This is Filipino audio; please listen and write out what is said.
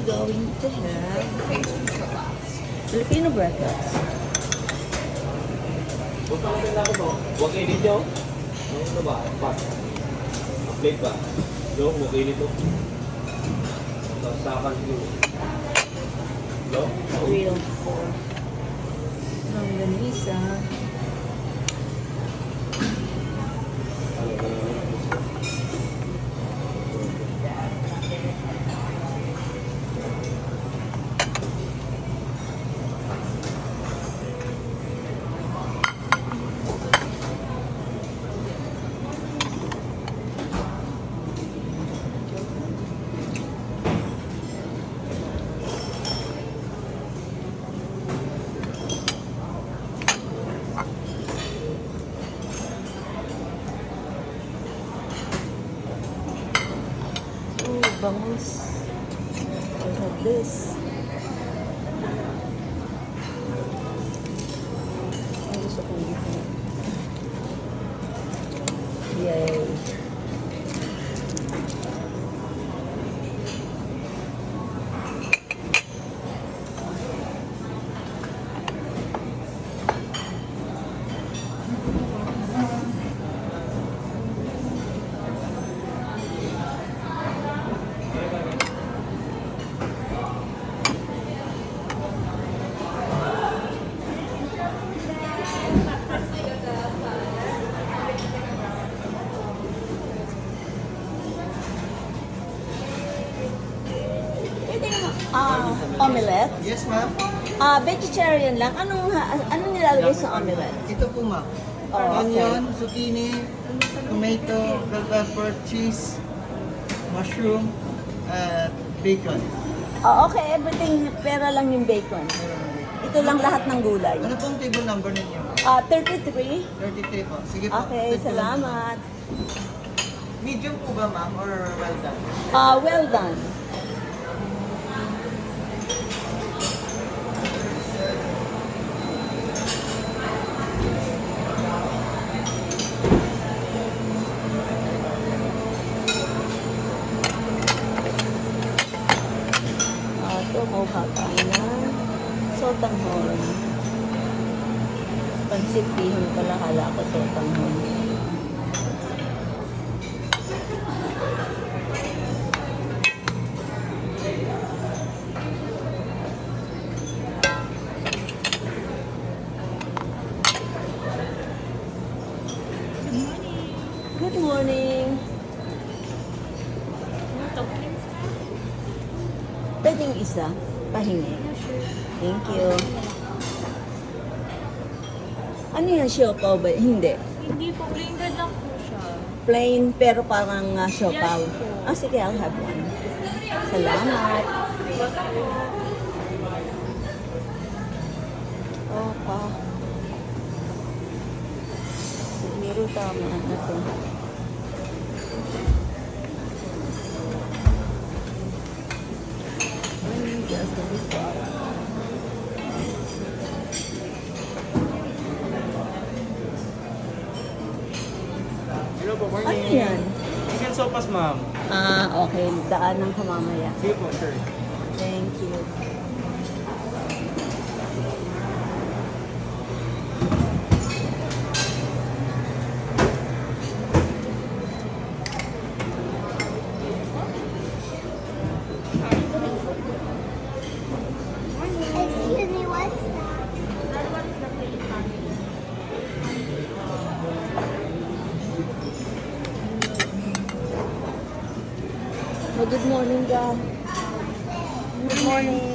going to have Filipino breakfast. Huwag kayo dito. Ano ba? Pas. Plate ba? No, huwag kayo dito. Sasakan dito. No? 3 or 4. Longganisa. Bangus. I have this. Ang gusto kong gifin. Yay. Omelette? Yes, ma'am. Vegetarian lang. Anong nilalagay sa omelette? Ito po, ma'am. Oh, okay. Onion, zucchini, tomato, bell pepper, cheese, mushroom, at bacon. Oh, okay, everything, pera lang yung bacon. Ito lang lahat ng gulay. Ano pong table number ninyo? 33. 33 po. Sige po. Okay, 32 lang. salamat. Medium po ba, ma'am, or well done? Well done. Ito, mukha tayo ng sotanghon. Pansit bihon pala, kala ko sotanghon. Good morning. Pwedeng isa? Pahingi. Thank you. Ano yan, siopaw ba? Hindi. Hindi po, plain bread lang po siya. Plain, pero parang siopaw. Yes po. Sige, I'll have one. Salamat. Opa. Siguro tama na to. Just a bit. Hello po, morning. Ano yan? Chicken sopas, ma'am. Okay. Daanan ko mamaya. Sige po, sir. Thank you. Excuse me, what's that? Good morning, God. Good morning.